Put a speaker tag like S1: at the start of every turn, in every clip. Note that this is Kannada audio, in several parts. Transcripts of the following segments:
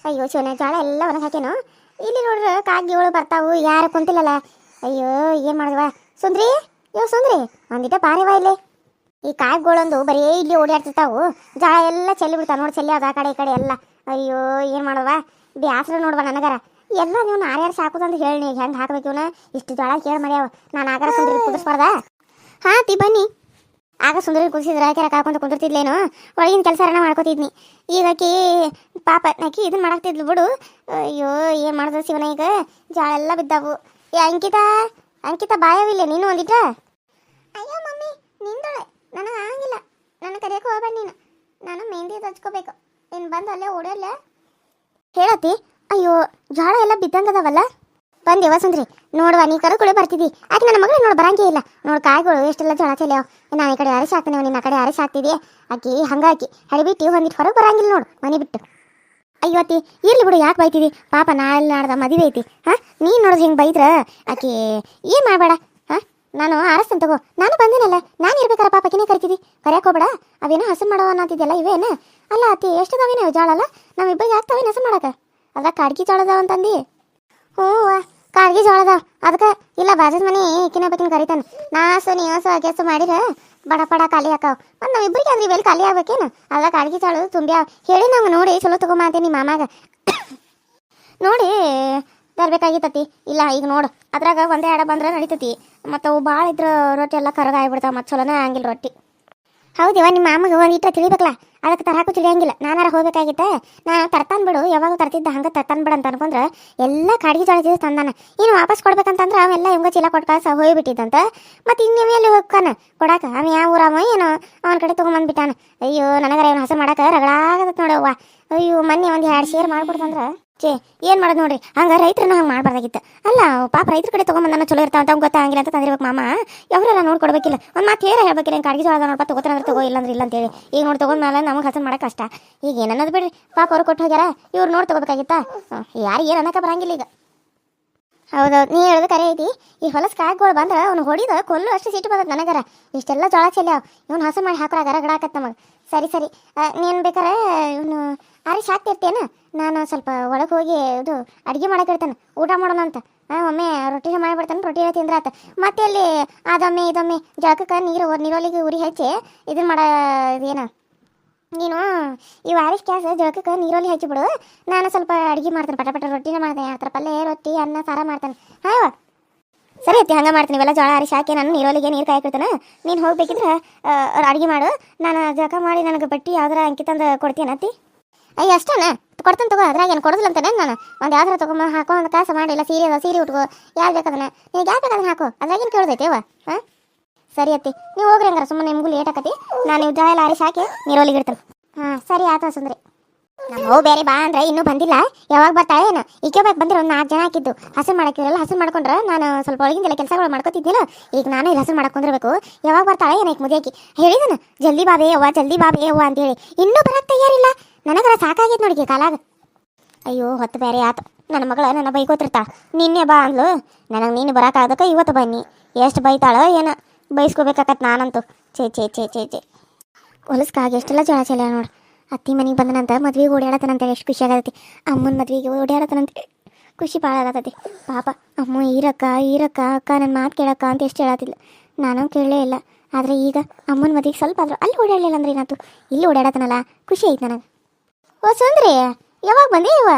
S1: ಅಯ್ಯೋ ಶಿವನ ಜೋಳ ಎಲ್ಲ ಒಣಗಿ ಹಾಕೇನು. ಇಲ್ಲಿ ನೋಡ್ರ ಕಾಗಿಗಳು ಬರ್ತಾವು, ಯಾರು ಕುಂತಿಲ್ಲಲ್ಲ. ಅಯ್ಯೋ ಏನು ಮಾಡಿದ್ವ ಸುಂದ್ರಿ. ಸುಂದ್ರಿ ಒಂದಿಟ ಪಾರಿವ ಇಲ್ಲಿ. ಈ ಕಾಯಿಗಳೊಂದು ಬರೀ ಇಲ್ಲಿ ಓಡಾಡ್ತಿರ್ತಾವು, ಜೋಳ ಎಲ್ಲ ಚೆಲ್ಲಿ ಬಿಡ್ತಾವ ನೋಡಿ, ಚೆಲ್ಲಿ ಅದ ಆ ಕಡೆ ಈ ಕಡೆ ಎಲ್ಲ. ಅಯ್ಯೋ ಏನು ಮಾಡವ, ಬ್ಯಾಸ್ರ ನೋಡ್ವ ನನಗರ. ಎಲ್ಲ ನೀವು ಯಾರ್ಯಾರು ಸಾಕುದಂತ ಹೇಳಿ ಹೆಂಗೆ ಹಾಕ್ಬೇಕು ಇವನ. ಇಷ್ಟು ಜೋಳ ಕೇಳಿ ಮಾಡ್ಯಾವ. ನಾನು ಆಗಾರ ಸುಂದ್ರಿ ಕುದಿಸ್ಬಾರ್ದ? ಹಾಂ ತಿ ಬನ್ನಿ. ಆಗ ಸುಂದರಿ ಕುದಿಸಿದ್ರೆ ಕೆರೆ ಕಾಕೊಂತ ಕುಂದಿರ್ತಿದ್ಲೇನು, ಒಳಗಿನ ಕೆಲಸ ಮಾಡ್ಕೋತಿದ್ನಿ. ಈಗಾಕಿ ಪಾಪ ನಾಕಿ ಇದನ್ನ ಮಾಡಾಕ್ತಿದ್ಲು ಬಿಡು. ಅಯ್ಯೋ ಏನು ಮಾಡಿದ್ರು ಶಿವನ, ಈಗ ಜೋಳ ಎಲ್ಲ ಬಿದ್ದಾವು. ಅಂಕಿತಾ ಬಾಯವಿಲ್ಲ ನೀನು ಒಂದಿಟ. ಅಯ್ಯೋ ಮಮ್ಮಿ ನಿಂದೊಳೆ, ನನಗೆ ಆಗಂಗಿಲ್ಲ. ನನಗೆ ಕರೆಯೋಕೆ ಹೋಗ್ಬೇಡ ನೀನು. ನಾನು ಮೆಹಂದಿ ಹಚ್ಕೋಬೇಕು. ನೀನು ಬಂದು ಅಲ್ಲೇ ಓಡಲ್ಲ ಹೇಳತ್ತಿ. ಅಯ್ಯೋ ಜೋಳ ಎಲ್ಲ ಬಿದ್ದಂಗದವಲ್ಲ. ಬಂದೇವ ಸುಂದ್ರಿ ನೋಡುವ, ನೀ ಕರು ಕೂಡ ಬರ್ತಿದ್ದಿ. ಆಕೆ ನನ್ನ ಮಗಳು ನೋಡಿ ಬರಂಗೇ ಇಲ್ಲ. ನೋಡು ಕಾಯಿಗಳು ಎಷ್ಟೆಲ್ಲ ಜೋಳ ಚೆಲ್ಯಾವ. ನಾನು ಈ ಕಡೆ ಅರಿಸಿ ಹಾಕ್ತೇನೆ, ನಿನ್ನ ಕಡೆ ಅರಿಸಿ ಹಾಕ್ತಿದ್ದೆ. ಆಕಿ ಹಂಗಾಕಿ ಹಳಿಬಿಟ್ಟು ಹೊಂದಿಟ್ಟು ಹೊರಗೆ ಬರಂಗಿಲ್ಲ ನೋಡು ಮನೆ ಬಿಟ್ಟು. ಅಯ್ಯೋ ಅತ್ತಿ ಇರ್ಲಿ ಬಿಡು, ಯಾಕೆ ಬೈತಿದಿ? ಪಾಪ ನಾಳೆ ನಾಡ್ದ ಮದುವೆ ಐತಿ. ಹಾಂ ನೀನು ನೋಡಿದ್ರೆ ಹಿಂಗೆ ಬೈದ್ರ ಆಕಿ ಏನು ಮಾಡಬೇಡ. ಹಾಂ ನಾನು ಆರಿಸ್ತೇನೆ ತಗೋ. ನಾನು ಬಂದೇನಲ್ಲ, ನಾನು ಇರ್ಬೇಕಾರ ಪಾಪಕಿನೇ ಕರಿತಿದ್ದಿ. ಕರೆಯಕ್ಕೆ ಹೋಗ್ಬೇಡ. ಅವೇನೋ ಹಸನ್ ಮಾಡವ ಅನ್ನತ್ತಿದ್ದೆಲ್ಲ ಇವೇನು ಅಲ್ಲ ಅತ್ತಿ. ಎಷ್ಟದಾವೇನೋ ಜೋಳ ಅಲ್ಲ ನಮ್ಮಿಬ್ಬರಿಗೆ ಆಗ್ತಾವೇನು ಹಸನ್ ಮಾಡಕ್ಕೆ? ಅದ ಕಾಡ್ಗಿ ಜೋಳದಾವ ಅಂತಂದು. ಹ್ಞೂ ಕಾಡ್ಗಿ ಜೋಳದ ಅದಕ್ಕೆ ಇಲ್ಲ ಬಾಜದ ಮನೆ ಈಕಿನ ಬೇಕಿನ ಕರಿತಾನೆ. ನಾಸು ನೀಸು ಕೆಲಸ ಮಾಡಿದ್ರೆ ಬಡ ಪಡ ಖಾಲಿ ಹಾಕಾವ್. ಮತ್ತು ನಾವಿಬ್ಬರಿಗೆ ಅಂದ್ರೆ ಇವೆಲ್ಲಿ ಖಾಲಿ ಆಗ್ಬೇಕೇನು? ಅದ ಕಾಡ್ಗಿ ಜೋಳ ತುಂಬ್ಯಾವ. ಹೇಳಿ ನಂಗೆ ನೋಡಿ ಚಲೋ ತಗೊಂಬ ಅಂತೀನಿ ಮಾಮಾಗ. ನೋಡಿ ತರಬೇಕಾಗಿತ್ತತಿ. ಇಲ್ಲ ಈಗ ನೋಡು ಅದ್ರಾಗ ಒಂದೇ ಎಡ ಬಂದ್ರೆ ನಡಿತತಿ. ಮತ್ತು ಅವು ಭಾಳ ಇದ್ರೆ ರೊಟ್ಟಿ ಎಲ್ಲ ಕರಗ ಆಗಿಬಿಡ್ತಾವೆ, ಮತ್ತು ಚಲೋನೇ ಆಗಿಲ್ಲ ರೊಟ್ಟಿ. ಹೌದಿವ ನಿಮ್ಮ ಮಾಮಗೆ ಒಂದು ಇಟ್ಟ ತಿಳಿಬೇಕಲ್ಲ, ಅದಕ್ಕೆ ತರಕ್ಕೂ ತಿಳಿಯಂಗಿಲ್ಲ. ನಾನಾರ ಹೋಗ್ಬೇಕಾಗಿತ್ತೆ. ನಾನು ತರ್ತಾನೆ ಬಿಡು, ಯಾವಾಗ ತರ್ತಿದ್ದ ಹಂಗೆ ತರ್ತಾನೆ ಬಿಡು ಅಂತ ಅನ್ಕೊಂಡ್ರೆ ಎಲ್ಲ ಕಾಡ್ಗಿ ಜೋಳ ತಂದಾನ. ಇನ್ನು ವಾಪಸ್ ಕೊಡ್ಬೇಕಂತಂದ್ರೆ ಅವೆಲ್ಲ ಹೆಂಗೋ ಚೀಲ ಕೊಟ್ಟು ಕಳ್ಸ ಹೋಗಿಬಿಟ್ಟಿದ್ದಂತ. ಮತ್ತು ಇನ್ನು ಎಲ್ಲಿ ಹೋಗ್ಕಾನ ಕೊಡಾಕ? ಅವ ಯಾವ ಊರವ ಏನೋ ಅವನ ಕಡೆ ತೊಗೊಂಬಂದ್ಬಿಟ್ಟಾನ. ಅಯ್ಯೋ ನನಗರ ಇವನು ಹಸರು ಮಾಡಕ್ಕೆ ರಗಳಾಗತ್ತ ನೋಡವ್ವ. ಅಯ್ಯೋ ಮೊನ್ನೆ ಒಂದು 2 ಶೇರ್ ಮಾಡ್ಬಿಡ್ತಂದ್ರೆ ಏನು ಮಾಡೋದು ನೋಡ್ರಿ. ಹಂಗೆ ರೈತರನ್ನ ಹಂಗೆ ಮಾಡಬಾರ್ದಾಗಿತ್ತು. ಅಲ್ಲ ಪಾಪ ರೈತರ ಕಡೆ ತೊಗೊಂಬಂದನ್ನ ಚಲೋ ಇರ್ತಾವ ಅಂತ ಗೊತ್ತಾಗಿಲ್ಲ ಅಂತ ತಂದಿರ್ಬೇಕು ಮಾಮ. ಯಾವ್ರೆಲ್ಲ ನೋಡ್ಕೊಡ್ಬೇಕಿಲ್ಲ. ಒಂದು ಮಾತು ಹೇರ ಹೇಳ್ಬೇಕಿಲ್ಲ. ಕಾಡ್ಗಿ ಜೋಳ ನೋಡಪ್ಪ ತೊಗೋತಾರಂದ್ರೆ ತಗೋ, ಇಲ್ಲಂದ್ರೆ ಇಲ್ಲ ಅಂತೇಳಿ. ಈಗ ನೋಡಿ ತೊಗೊಂಡ್ಮೇಲೆ ನಮಗೆ ಹಸನ್ ಮಾಡಕ್ಕೆ ಕಷ್ಟ. ಈಗ ಏನನ್ನೋದು ಬಿಡ್ರಿ, ಪಾಪ ಅವ್ರು ಕೊಟ್ಟು ಹೋಗ್ಯಾರ, ಇವ್ರು ನೋಡಿ ತೊಗೋಬೇಕಾಗಿತ್ತಾ? ಯಾರಿಗೆ ಏನು ಅನ್ನಕ್ಕೆ ಬರಂಗಿಲ್ಲ ಈಗ. ಹೌದೌದು ನೀ ಹೇಳೋದು ಕರೆ ಐತಿ. ಈ ಹೊಲಸ ಕಾಯಿಗಳು ಬಂದ್ರೆ ಅವ್ನು ಹೊಡಿದ ಕೊಲ್ಲು ಅಷ್ಟು ಸಿಟ್ಟು ಬರ್ತದೆ ನನಗರ. ಇಷ್ಟೆಲ್ಲ ಜೋಳ ಚೆಲ್ಯಾವ, ಇವ್ನು ಹಸು ಮಾಡಿ ಹಾಕೋರಾಗ ರಗಡಾಕತ್ತೆ ನಮಗೆ. ಸರಿ ಸರಿ ನೀನು ಬೇಕಾರೆ ಇವನು ಆರಿಸಿ ಹಾಕ್ತಿರ್ತೇನೆ. ನಾನು ಸ್ವಲ್ಪ ಒಳಗೆ ಹೋಗಿ ಇದು ಅಡುಗೆ ಮಾಡಕ್ಕೆ ಇರ್ತೇನೆ, ಊಟ ಮಾಡೋಣ ಅಂತ. ಒಮ್ಮೆ ರೊಟ್ಟಿನ ಮಾಡಿಬಿಡ್ತಾನೆ, ರೊಟ್ಟಿನ ತಿಂದ್ರಾತ. ಮತ್ತೆ ಅಲ್ಲಿ ಅದೊಮ್ಮೆ ಇದೊಮ್ಮೆ ಜಳಕಕ್ಕೆ ನೀರೊಲಿಗೆ ಉರಿ ಹಚ್ಚಿ ಇದನ್ನು ಮಾಡೋ ಏನು ನೀನು ಈ ವಾರಿಸ್ ಗ್ಯಾಸ್ ಜಳಕಕ್ಕೆ ನೀರೊಲಿ ಹಚ್ಚಿಬಿಡು. ನಾನು ಸ್ವಲ್ಪ ಅಡುಗೆ ಮಾಡ್ತೇನೆ, ಪಟ ರೊಟ್ಟಿನ ಮಾಡ್ತೇನೆ. ಆ ಥರ ಪಲ್ಯ ರೊಟ್ಟಿ ಅನ್ನ ಸಾರ ಮಾಡ್ತೇನೆ. ಹಾಂ ಸರಿ ಅತ್ತಿ ಹಂಗೆ ಮಾಡ್ತೀನಿ. ಇವೆಲ್ಲ ಜೋಳ ಅರಿಸಿ ಹಾಕಿ ನಾನು ನೀರೊಲಿಗೆ ನೀರು ಕಾಯ್ಕಿಡ್ತೇನೆ. ನೀನು ಹೋಗ್ಬೇಕಿದ್ರೆ ಅಡುಗೆ ಮಾಡು. ನಾನು ಜಳಕ ಮಾಡಿ ನನಗೆ ಬಟ್ಟೆ ಯಾವ್ದಾರ ಅಂಕಿತಂದು ಕೊಡ್ತೀನಿ ಅತ್ತಿ. ಅಯ್ಯ ಅಷ್ಟೇನ ಕೊಡ್ತೇನೆ ತಗೋ. ಅದ್ರಾಗ ಏನು ಕೊಡೋದಿಲ್ಲ ಅಂತಾನೆ ನಾನು. ಒಂದು ಯಾವ್ದಾರ ತೊಗೊಂಬ ಹಾಕೋ, ಒಂದು ಕಾಸು ಮಾಡಿಲ್ಲ. ಸೀರೆ ಉಟ್ಕೋ, ಯಾರು ಬೇಕಾದನ್ನ ನೀನು ಯಾಕೆ ಬೇಕಾದ್ರೆ ಹಾಕೋ. ಅದ್ರಾಗೇನು ಕೇಳೋದೈತೆ ಅವ. ಹಾಂ ಸರಿ ಅತ್ತಿ ನೀವು ಹೋಗ್ರಿ. ಹಂಗಾರ ಸುಮ್ಮನೆ ನಿಮಗೂ ಲೇಟ್ ಆಕತಿ. ನಾನು ನೀವು ಜೋಳ ಎಲ್ಲ ಅರಿಸಿ ಹಾಕಿ ನೀರೊಲಿಗೆ ಇಡ್ತೇನೆ. ಹಾಂ ಸರಿ ಆಯ್ತು ಸುಂದ್ರಿ. ನಮ್ಮ ಬೇರೆ ಬಾ ಅಂದ್ರೆ ಇನ್ನೂ ಬಂದಿಲ್ಲ. ಯಾವಾಗ ಬರ್ತಾಳೆ ಏನು? ಈಕೆ ಬೇಕು ಬಂದ್ರೆ ಒಂದು 4 ಜನ ಹಾಕಿದ್ದು ಹಸರು ಮಾಡಕ್ಕಿರಲ್ಲ. ಹಸರು ಮಾಡ್ಕೊಂಡ್ರೆ ನಾನು ಸ್ವಲ್ಪ ಒಳಗಿಂದೆಲ್ಲ ಕೆಲಸಗಳು ಮಾಡ್ಕೊತಿದ್ದಿಲ್ಲ. ಈಗ ನಾನು ಇಲ್ಲಿ ಹಸರು ಮಾಡ್ಕೊಂಡಿರ್ಬೇಕು. ಯಾವಾಗ ಬರ್ತಾಳೆ ಏನಕ್ಕೆ ಮುದಿಯಾಕಿ ಹೇಳಿದನು ಜಲ್ದಿ ಬಾಬೇ ಅವ್ವ, ಜಲ್ದಿ ಬಾಬೇ ಅವ್ವ ಅಂತೇಳಿ. ಇನ್ನೂ ಬರಕ್ಕೆ ತಯಾರಿಲ್ಲ. ನನಗರ ಸಾಕಾಗಿತ್ತು ನೋಡಿ ಕಾಲಾಗ. ಅಯ್ಯೋ ಹೊತ್ತು ಬೇರೆ ಆತು. ನನ್ನ ಮಗಳು ನನ್ನ ಬೈಕೋತಿರ್ತಾ. ನಿನ್ನೆ ಬಾ ಅಂದ್ಲು. ನನಗೆ ನೀನು ಬರೋಕ್ಕಾಗದಕ್ಕೆ ಇವತ್ತು ಬನ್ನಿ. ಎಷ್ಟು ಬೈತಾಳೋ ಏನೋ, ಬೈಸ್ಕೋಬೇಕಾಗತ್ತೆ ನಾನಂತೂ. ಛೇ ಹೊಲಸ್ಕಾಗಿ ಎಷ್ಟೆಲ್ಲ ಜೋಳ ಚೆಲ್ಲ ನೋಡಿ. ಅತ್ತಿ ಮನೆಗೆ ಬಂದನಂತ ಮದ್ವೆಗೆ ಓಡಾಡತ್ತನಂತೇಳಿ ಎಷ್ಟು ಖುಷಿ ಆಗತ್ತೈತಿ. ಅಮ್ಮನ ಮದ್ವೆಗೆ ಓಡಾಡತ್ತನಂತೆ ಖುಷಿ ಭಾಳ ಆಗತ್ತೈತಿ. ಪಾಪ ಅಮ್ಮ ಈರಕ್ಕ ಅಕ್ಕ ನನ್ನ ಮಾತು ಕೇಳಕ್ಕ ಅಂತ ಎಷ್ಟು ಹೇಳತ್ತಿಲ್ಲ. ನಾನು ಕೇಳಲೇ ಇಲ್ಲ. ಆದರೆ ಈಗ ಅಮ್ಮನ ಮದ್ವೆಗೆ ಸ್ವಲ್ಪ ಆದರೂ ಅಲ್ಲಿ ಓಡಾಡಲಿಲ್ಲ ಅಂದ್ರೆ ಏನಾಯ್ತು, ಇಲ್ಲಿ ಓಡಾಡತ್ತನಲ್ಲ ಖುಷಿ ಐತೆ ನನಗೆ. ಓ ಸುಂದ್ರಿ ಯಾವಾಗ ಬಂದಿ ಇವ?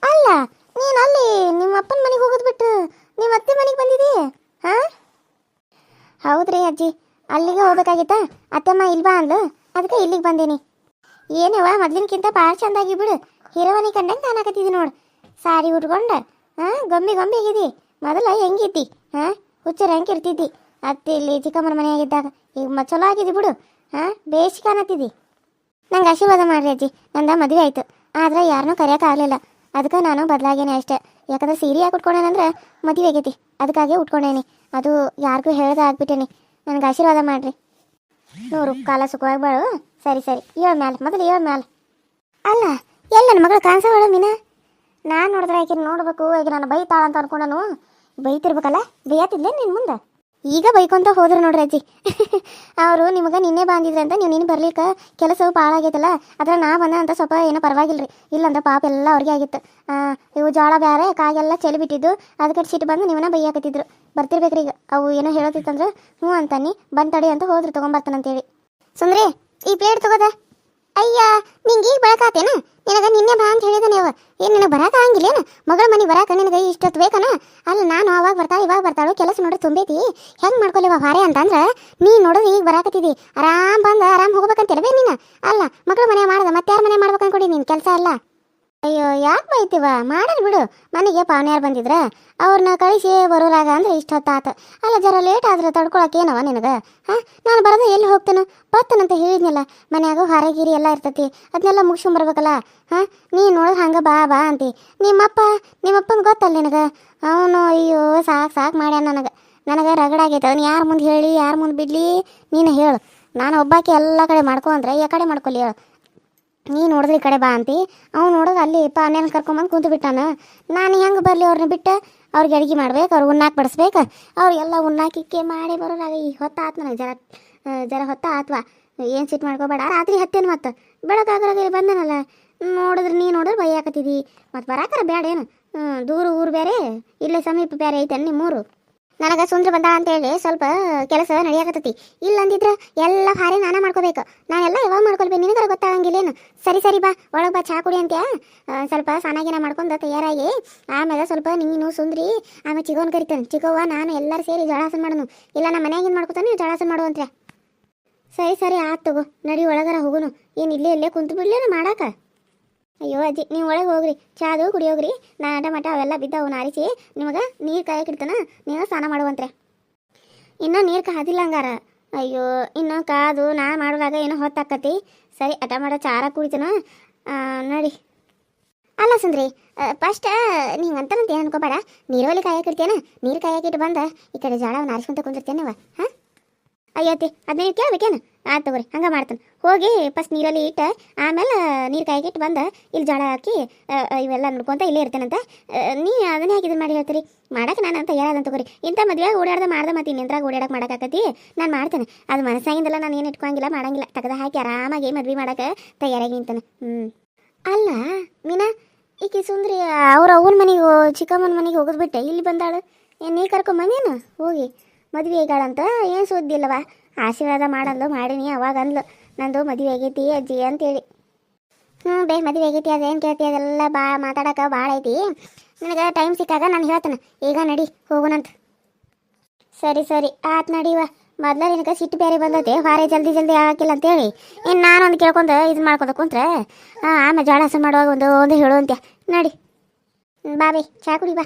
S1: ಅಲ್ಲ ನೀನು ಅಲ್ಲಿ ನಿಮ್ಮ ಅಪ್ಪನ ಮನೆಗೆ ಹೋಗೋದು ಬಿಟ್ಟು ನಿಮ್ಮ ಅತ್ತೆ ಮನೆಗೆ ಬಂದಿದ್ದೀ? ಹಾಂ ಹೌದ್ರಿ ಅಜ್ಜಿ, ಅಲ್ಲಿಗೆ ಹೋಗ್ಬೇಕಾಗಿತ್ತಾ. ಅತ್ತೆಮ್ಮ ಇಲ್ವಾ ಅಂದ್ಲು, ಅದಕ್ಕೆ ಇಲ್ಲಿಗೆ ಬಂದೀನಿ. ಏನವ ಮೊದ್ಲಿನಕ್ಕಿಂತ ಭಾಳ ಚಂದಾಗಿ ಬಿಡು. ಹೀರೋವನಿ ಕಂಡಂಗೆ ಕಾಣಕತ್ತಿದ್ದಿ ನೋಡು. ಸಾರಿ ಉಟ್ಕೊಂಡು ಗೊಂಬೆ ಆಗಿದ್ದಿ. ಮೊದಲ ಹೆಂಗಿದ್ದಿ? ಹುಚ್ಚರ ಹೆಂಗೆ ಇರ್ತಿದ್ದಿ ಅತ್ತೆ ಇಲ್ಲಿ ಚಿಕ್ಕಮ್ಮನ ಮನೆಯಾಗಿದ್ದಾಗ. ಈಗ ಚಲೋ ಆಗಿದ್ದಿ ಬಿಡು. ಬೇಸಿ ಕಾಣತ್ತಿದ್ದಿ. ನಂಗೆ ಆಶೀರ್ವಾದ ಮಾಡ್ರಿ ಅಜ್ಜಿ. ನಂದ ಮದುವೆ ಆಯಿತು, ಆದರೆ ಯಾರನ್ನೂ ಕರೆಯೋಕ್ಕಾಗಲಿಲ್ಲ. ಅದಕ್ಕೆ ನಾನು ಬದಲಾಗೇನೆ ಅಷ್ಟೇ. ಯಾಕಂದ್ರೆ ಸೀರೆ ಯಾಕೆ ಉಟ್ಕೊಂಡೇನಂದ್ರೆ ಮದುವೆ ಆಗೈತಿ, ಅದಕ್ಕಾಗೆ ಉಟ್ಕೊಂಡೇನಿ. ಅದು ಯಾರಿಗೂ ಹೇಳ್ದೆ ಆಗ್ಬಿಟ್ಟೇನಿ. ನನಗೆ ಆಶೀರ್ವಾದ ಮಾಡಿರಿ. ನೋಡು ಕಾಲ ಸುಖವಾಗಿ ಬಾಳು. ಸರಿ ಏಳು ಮ್ಯಾಲೆ ಮೊದಲು ಏಳು ಮ್ಯಾಲೆ. ಅಲ್ಲ ಎಲ್ಲ ನನ್ನ ಮಗಳು ಕಾಣಿಸೋಳು ಮೀನಾ. ನಾನು ನೋಡಿದ್ರೆ ಆಕೆ ನೋಡ್ಬೇಕು. ಈಗ ನಾನು ಬೈತಾಳ ಅಂತ ಅನ್ಕೊಂಡನು. ಬೈತಿರ್ಬೇಕಲ್ಲ, ಬೇಯತ್ತಿದ್ಲೇ ನಿನ್ನ ಮುಂದೆ? ಈಗ ಬೈಕೊಂತ ಹೋದ್ರು ನೋಡ್ರಿ ಅಜ್ಜಿ. ಅವರು ನಿಮಗೆ ನಿನ್ನೆ ಬಂದಿದ್ರೆ ಅಂತ ನೀವು ನಿನ್ನೆ ಬರ್ಲಿಕ್ಕೆ ಕೆಲಸವು ಭಾಳ ಆಗೈತಲ್ಲ, ಅದ್ರ ನಾ ಬಂದ ಅಂತ ಸ್ವಲ್ಪ ಏನೋ ಪರವಾಗಿಲ್ರಿ. ಇಲ್ಲಂದ್ರೆ ಪಾಪ ಎಲ್ಲ ಅವ್ರಿಗೆ ಆಗಿತ್ತು. ಇವು ಜೋಳ ಬೇರೆ ಕಾಗೆಲ್ಲ ಚೆಲ್ಲಿ ಬಿಟ್ಟಿದ್ದು, ಅದಕ್ಕೆ ಸಿಟ್ಟು ಬಂದು ನೀವನ್ನ ಬೈಯಾಕತ್ತಿದ್ರು. ಬರ್ತಿರ್ಬೇಕ್ರಿ ಈಗ. ಅವು ಏನೋ ಹೇಳೋತಿತ್ತಂದ್ರೆ ಹ್ಞೂ ಅಂತಾನಿ ಬಂದ್ ತಡಿ ಅಂತ ಹೋದ್ರು ತೊಗೊಂಬರ್ತಾನಂತೇಳಿ. ಸುಂದ್ರಿ ಈ ಪ್ಲೇಟ್ ತಗೋದ. ಅಯ್ಯ ನಿಂಗೆ ಈಗ ಬರಕಾತೇನ? ನಿನಗೆ ನಿನ್ನೆ ಬಾ ಅಂತ ಹೇಳಿದ ನೀವು. ಏನು ನಿನಗೆ ಬರಾಕ ಹಂಗಿಲ್ಲೇನು? ಮಗಳ ಮನೆಗೆ ಬರಾಕ ನಿನಗೆ ಇಷ್ಟೊತ್ತು ಬೇಕನ? ಅಲ್ಲ ನಾನು ಅವಾಗ ಬರ್ತಾಳೆ ಇವಾಗ ಬರ್ತಾಳು, ಕೆಲಸ ನೋಡ್ರಿ ತುಂಬೈತಿ, ಹೆಂಗೆ ಮಾಡ್ಕೊಲಿವ ಹಾರೆ ಅಂತಂದ್ರೆ ನೀ ನೋಡಿದ್ರೆ ಈಗ ಬರಾಕತ್ತಿದ್ದಿ, ಆರಾಮ್ ಬಂದು ಆರಾಮ್ ಹೋಗ್ಬೇಕಂತಿರಬೇ ನೀನು. ಅಲ್ಲ ಮಗಳ ಮನೆ ಮಾಡ್ದ ಮತ್ತೆ ಯಾರ ಮನೆ ಮಾಡ್ಬೇಕು ಅನ್ಕೊಡಿ ನೀನು ಕೆಲಸ ಎಲ್ಲ. ಅಯ್ಯೋ ಯಾಕೆ ಬೈತೀವ, ಮಾಡಲ್ ಬಿಡು. ಮನೆಗೆ ಪಾವನ್ಯಾರು ಬಂದಿದ್ರ ಅವ್ರನ್ನ ಕಳಿಸಿ ಬರೋರಾಗ ಅಂದ್ರೆ ಇಷ್ಟ ಹೊತ್ತಾತ. ಅಲ್ಲ ಜರ ಲೇಟ್ ಆದ್ರೆ ತಡ್ಕೊಳಕ್ಕೆ ಏನವ ನಿನಗೆ? ಹಾಂ ನಾನು ಬರೋದು ಎಲ್ಲಿ ಹೋಗ್ತೇನೆ ಬರ್ತೇನಂತ ಹೇಳಿದ್ನಲ್ಲ. ಮನ್ಯಾಗ ಹೊರಗಿರಿ ಎಲ್ಲ ಇರ್ತೈತಿ, ಅದನ್ನೆಲ್ಲ ಮುಗಿಸ್ಕೊಂಬರ್ಬೇಕಲ್ಲ. ಹಾಂ ನೀ ನೋಡಿದ್ರೆ ಹಂಗೆ ಬಾ ಬಾ ಅಂತಿ. ನಿಮ್ಮಪ್ಪನ ಗೊತ್ತಲ್ಲ ನಿನಗೆ, ಅವನು ಅಯ್ಯೋ ಸಾಕು ಮಾಡ್ಯಾನ ನನಗೆ ರಗಡಾಗೈತೆ. ಅದನ್ನ ಯಾರ ಮುಂದೆ ಹೇಳಿ ಯಾರ ಮುಂದೆ ಬಿಡ್ಲಿ ನೀನು ಹೇಳು. ನಾನು ಒಬ್ಬಾಕಿ ಎಲ್ಲ ಕಡೆ ಮಾಡ್ಕೊ ಅಂದ್ರೆ ಈ ಕಡೆ ಮಾಡ್ಕೊಲಿ ಹೇಳು. ನೀ ನೋಡಿದ್ರೆ ಈ ಕಡೆ ಬಾ ಅಂತಿ, ಅವ್ನು ನೋಡಿದ್ರೆ ಅಲ್ಲಿ ಪಾನ್ಯಾನ ಕರ್ಕೊಂಬಂದು ಕುಂತು ಬಿಟ್ಟಾನ. ನಾನು ಹೆಂಗೆ ಬರಲಿ ಅವ್ರನ್ನ ಬಿಟ್ಟು? ಅವ್ರಿಗೆ ಅಡುಗೆ ಮಾಡ್ಬೇಕು, ಅವ್ರು ಉಣ್ಣಾಕ್ ಬಡಿಸ್ಬೇಕು, ಅವ್ರಿಗೆಲ್ಲ ಉಣ್ಣಾಕಿಕ್ಕೆ ಮಾಡಿ ಬರೋರಾಗ ಈ ಹೊತ್ತ ಆತು ನನಗೆ ಜರ ಹೊತ್ತ ಆತ್ವಾ. ಏನು ಸಿಟ್ಟು ಮಾಡ್ಕೋಬೇಡ, ರಾತ್ರಿ ಹತ್ತೇನು ಮತ್ತೆ ಬೆಳಕಾಗ್ರಾಗ ಬಂದನಲ್ಲ. ನೀ ನೋಡಿದ್ರೆ ಬೈಯಾಕತ್ತಿದ್ದಿ, ಮತ್ತು ಬರಾಕರ ಬೇಡ ಏನು? ದೂರ ಊರು ಬೇರೆ ಇಲ್ಲೇ ಸಮೀಪ ಬೇರೆ ಐತೆ ನಿಮ್ಮೂರು. ನನಗೆ ಸುಂದ್ರ ಬಂದ ಅಂತೇಳಿ ಸ್ವಲ್ಪ ಕೆಲಸ ನಡೆಯಾಕತ್ತೈತಿ. ಇಲ್ಲ ಅಂದಿದ್ರೆ ಎಲ್ಲ ಹಾರಿ ನಾನೇ ಮಾಡ್ಕೋಬೇಕು. ನಾನೆಲ್ಲ ಯಾವಾಗ ಮಾಡ್ಕೊಳ್ಬೇಕು ನಿನಗರ ಗೊತ್ತಾಗಂಗಿಲ್ಲೇನು? ಸರಿ ಬಾ ಒಳಗೆ ಬಾ, ಚಾ ಕುಡಿ ಅಂತ್ಯಾ. ಸ್ವಲ್ಪ ಸ್ನಾನಾಗಿನ ಮಾಡ್ಕೊಂಡು ತಯಾರಾಗಿ ಆಮೇಲೆ ಸ್ವಲ್ಪ ನೀನು ಸುಂದ್ರಿ ಆಮೇಲೆ ಚಿಗೋನ್ ಕರಿತಾನೆ. ಚಿಗೋವ ನಾನು ಎಲ್ಲರೂ ಸೇರಿ ಜಳಾಸನ ಮಾಡೋನು, ಇಲ್ಲ ನಮ್ಮ ಮನ್ಯಾಗಿನ ಮಾಡ್ಕೊತಾನೆ ನೀವು ಜಳಾಸನ ಮಾಡುವಂತ್ರೆ. ಸರಿ ಆತು ತಗೋ, ನಡಿ ಒಳಗರ ಹೋಗುನು. ಏನು ಇಲ್ಲೇ ಕುಂತು ಬಿಡ್ಲೇನು ಮಾಡಾಕ? ಅಯ್ಯೋ ಅಜ್ಜಿ ನೀವು ಒಳಗೆ ಹೋಗ್ರಿ, ಚಾದು ಕುಡಿಯೋಗ್ರಿ. ಟಮಟ ಅವೆಲ್ಲ ಬಿದ್ದವು ಆರಿಸಿ ನಿಮಗೆ ನೀರು ಕಾಯಕ್ಕಿಡ್ತಾನ, ನೀವು ಸ್ನಾನ ಮಾಡುವಂತ್ರೆ. ಇನ್ನೂ ನೀರು ಕಾದಿಲ್ಲ ಹಂಗಾರ. ಅಯ್ಯೋ ಇನ್ನೂ ಕಾದು ನಾನು ಮಾಡೋದಾಗ ಏನೋ ಹೊತ್ತಾಕತಿ. ಸರಿ ಟಮಟ ಚಾರ ಕುಡಿತೇನ ನೋಡಿ. ಅಲ್ಲ ಸುಂದ್ರಿ ಫಸ್ಟ್ ನಿಂಗೆ ಅಂತನಂತ ಏನು ಅನ್ಕೋಬೇಡ, ನೀರಲ್ಲಿ ಕಾಯಕ್ಕಿಡ್ತೇನ. ನೀರು ಕಾಯಕ್ಕಿಟ್ಟು ಬಂದ ಈ ಕಡೆ ಜಾಳವನ್ನು ಆರಿಸ್ಕೊಂತ ಕುಂದಿರ್ತೇನವ. ಹಾಂ ಅಯ್ಯತಿ ಅದನ್ನ ಕೇಳ್ಬೇಕೇನು? ಆಯ್ತು ತಗೋರಿ, ಹಂಗೆ ಮಾಡ್ತಾನೆ. ಹೋಗಿ ಫಸ್ಟ್ ನೀರಲ್ಲಿ ಇಟ್ಟು ಆಮೇಲೆ ನೀರು ಕಾಯಿಗಿಟ್ಟು ಬಂದ ಇಲ್ಲಿ ಜೋಳ ಹಾಕಿ ಇವೆಲ್ಲ ನೋಡ್ಕೊಂತ ಇಲ್ಲೇ ಇರ್ತೇನಂತ. ನೀ ಅದನ್ನೇ ಹಾಕಿದ್ರೆ ಮಾಡಿ ಹೇಳ್ತೀರಿ ಮಾಡಕ್ಕೆ ನಾನು ಅಂತ ಹೇಳೋದಂತ ತಗೋರಿ. ಇಂಥ ಮದುವೆಯಾಗ ಓಡಾಡ್ದೆ ಮಾಡ್ದೆ ಮತ್ತೆ ಇನ್ನೆಂತ್ರಾಗ ಓಡಾಡಕ್ಕೆ ಮಾಡೋಕ್ಕಾಕತಿ. ನಾನು ಮಾಡ್ತೇನೆ, ಅದು ಮನಸ್ಸಾಗಿಂದಲ್ಲ, ನಾನು ಏನು ಇಟ್ಕೊಂಗಿಲ್ಲ ಮಾಡಂಗಿಲ್ಲ. ತೆಗೆದು ಹಾಕಿ ಆರಾಮಾಗಿ ಮದ್ವೆ ಮಾಡೋಕೆ ತಯಾರಾಗಿ ನಿಂತಾನೆ. ಅಲ್ಲ ಮೀನಾ ಈಕಿ ಸುಂದ್ರಿ ಅವ್ರ ಅವನ ಮನೆಗೆ ಚಿಕ್ಕಮ್ಮನ ಮನೆಗೆ ಹೋಗೋದು ಬಿಟ್ಟೆ ಇಲ್ಲಿ ಬಂದಾಳು. ಏನು ನೀ ಕರ್ಕೊಂಬಂದೇನು ಹೋಗಿ ಮದುವೆ ಈಗಾಳಂತ? ಏನು ಸುದ್ದಿಲ್ಲವ? ಆಶೀರ್ವಾದ ಮಾಡಲ್ಲು ಮಾಡೀನಿ. ಅವಾಗ ಅಂದ್ಲು ನಂದು ಮದುವೆ ಆಗೈತಿ ಅಜ್ಜಿ ಅಂತೇಳಿ. ಮದುವೆ ಆಗೈತಿ ಅದೇನು ಕೇಳ್ತಿ, ಅದೆಲ್ಲ ಮಾತಾಡೋಕೆ ಭಾಳ ಐತಿ. ನನಗೆ ಟೈಮ್ ಸಿಕ್ಕಾಗ ನಾನು ಹೇಳ್ತೇನೆ. ಈಗ ನಡಿ ಹೋಗೋಣಂತ. ಸರಿ ಆತು ನಡಿವ. ಮೊದಲ ನಿನಗೆ ಸಿಟ್ಟು ಬೇರೆ ಬಂದೈತೆ, ಹಾರೆ ಜಲ್ದಿ ಹಾಕಿಲ್ಲ ಅಂತೇಳಿ. ಇನ್ನು ನಾನೊಂದು ಕೇಳ್ಕೊಂಡು ಇದನ್ನ ಮಾಡ್ಕೊತ ಕುಂತ್ರೆ ಆಮೇಲೆ ಜಳಾಸನ ಮಾಡುವಾಗ ಒಂದು ಹೇಳುವಂತೆ. ನಡಿ ಬಾಬಿ ಚಾ ಕುಡಿ ಬಾ.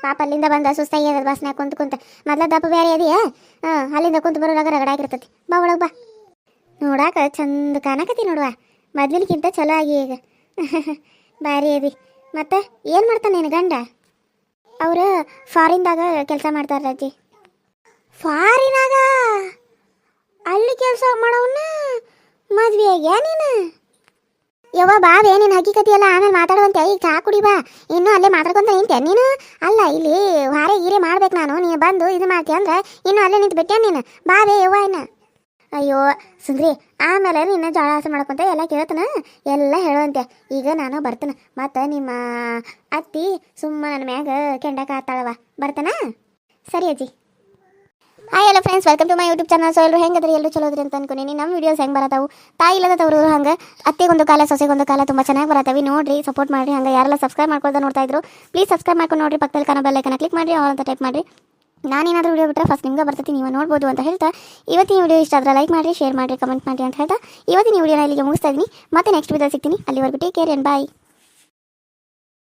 S1: ಪಾಪ ಅಲ್ಲಿಂದ ಬಂದ ಸುಸ್ತಾಗಿ ಅದ ಬಸ್ನಾಗ ಕುಂತ ಮೊದಲ ದಪ್ಪ ಬೇರೆ ಅದೆಯಾ? ಅಲ್ಲಿಂದ ಕುಂತು ಬರೋದಾಗ ರಗಡಾಗಿರ್ತೈತಿ. ಬಾ ಒಳಗೆ ಬಾ. ನೋಡಾಕ ಚಂದ ಕಾಣಕತ್ತಿ ನೋಡುವ, ಮೊದ್ಲಿನಕ್ಕಿಂತ ಚಲೋ ಆಗಿ ಈಗ. ಭಾರಿ ಅದಿ. ಮತ್ತೆ ಏನು ಮಾಡ್ತಾನೆ ನೀನು ಗಂಡ? ಅವರು ಫಾರಿನ್ದಾಗ ಕೆಲಸ ಮಾಡ್ತಾರ ಅಜ್ಜಿ. ಫಾರಿನಾಗ ಅಲ್ಲಿ ಕೆಲಸ ಮಾಡವನ್ನ ಮದ್ವೆ ಆಗ್ಯಾ ನೀನು? ಯವ್ವ ಬಾವೇ ನೀನು ಹಕ್ಕಿಕತಿ ಎಲ್ಲ ಆಮೇಲೆ ಮಾತಾಡುವಂತೆ. ಈಗ ಚಾ ಕುಡಿ ಬಾ. ಇನ್ನೂ ಅಲ್ಲೇ ಮಾತಾಡ್ಕೊಂತ ನಿಂತೆ ನೀನು? ಅಲ್ಲ ಇಲ್ಲಿ ಹಾರೆ ಗೀರೆ ಮಾಡ್ಬೇಕು ನಾನು, ನೀನು ಬಂದು ಇದು ಮಾಡ್ತೀಯ ಅಂದ್ರೆ ಇನ್ನೂ ಅಲ್ಲೇ ನಿಂತು ಬಿಟ್ಟೆ ನೀನು. ಬಾವೇ ಯವ್ವ ಇನ್ನ. ಅಯ್ಯೋ ಸುಂದ್ರಿ ಆಮೇಲೆ ನಿನ್ನ ಜಳಾಸ ಮಾಡ್ಕೊಂತ ಎಲ್ಲ ಕೇಳ್ತಾನ, ಎಲ್ಲ ಹೇಳುವಂತೆ. ಈಗ ನಾನು ಬರ್ತೇನೆ, ಮತ್ತು ನಿಮ್ಮ ಅತ್ತಿ ಸುಮ್ಮ ನನ್ನ ಮ್ಯಾಗ ಕೆಂಡಕ ಆತಾಳವ. ಬರ್ತಾನ? ಸರಿ ಅಜ್ಜಿ. ಹಾಯ್ ಎಲ್ಲ friends, welcome to my YouTube channel. So ಎಲ್ಲರೂ ಹೆಂಗದ್ರಿ, ಎಲ್ಲರೂ ಚಲೋ ಅದ್ರಿ ಅಂತ ಅನ್ಕೊಂಡಿನಿ. ನಮ್ಮ ವೀಡಿಯೋಸ್ ಹೆಂಗೆ ಬರತ್ತಾವು, ತಾಯಿ ಇಲ್ಲದ ತವರು ಹಂಗೆ ಅತ್ತೆಗೊಂದು ಕಾಲ ಸೊಸೆಗೊಂದು ಕಾಲ ತುಂಬ ಚೆನ್ನಾಗಿ ಬರತ್ತವಿ. ನೋಡ್ರಿ ಸಪೋರ್ಟ್ ಮಾಡಿರಿ. ಹಂಗೆ ಯಾರೆಲ್ಲ ಸಬ್ಸ್ಕ್ರೈಬ್ ಮಾಡ್ಕೊಳ್ತಾ ನೋಡ್ತಾ ಇದ್ರು ಪ್ಲೀಸ್ ಸಬ್ಸ್ಕ್ರೈಬ್ ಮಾಡ್ಕೊಂಡು ನೋಡ್ರಿ. ಪಕ್ಕದಲ್ಲಿ ಕಾಣೋ ಬೆಲ್ ಐಕಾನ್ ಕ್ಲಿಕ್ ಮಾಡಿ ಆಲ್ ಅಂತ ಟೈಪ್ ಮಾಡಿರಿ. ನಾನೇನಾದರೂ ವಿಡಿಯೋ ಬಿಟ್ಟರೆ ಫಸ್ಟ್ ನಿಮ್ಗೆ ಬರ್ತೈತಿ, ನೀವು ನೋಡ್ಬೋದು ಅಂತ ಹೇಳ್ತಾ ಇವತ್ತಿನ ವಿಡಿಯೋ ಇಷ್ಟ ಆದರೆ ಲೈಕ್ ಮಾಡಿರಿ, ಶೇರ್ ಮಾಡಿರಿ, ಕಮೆಂಟ್ ಮಾಡಿರಿ ಅಂತ ಹೇಳ್ತಾ ಇವತ್ತಿನ ವಿಡಿಯೋನ ಇಲ್ಲಿಗೆ ಮುಗಿಸ್ತಾ ಇದ್ದೀನಿ. ಮತ್ತೆ ನೆಕ್ಸ್ಟ್ ವಿಡಿಯೋ ಸಿಗ್ತೀನಿ. ಅಲ್ಲಿವರೆಗೂ ಟೇಕ್ ಕೇರ್ ಆ್ಯಂಡ್ ಬಾಯ್.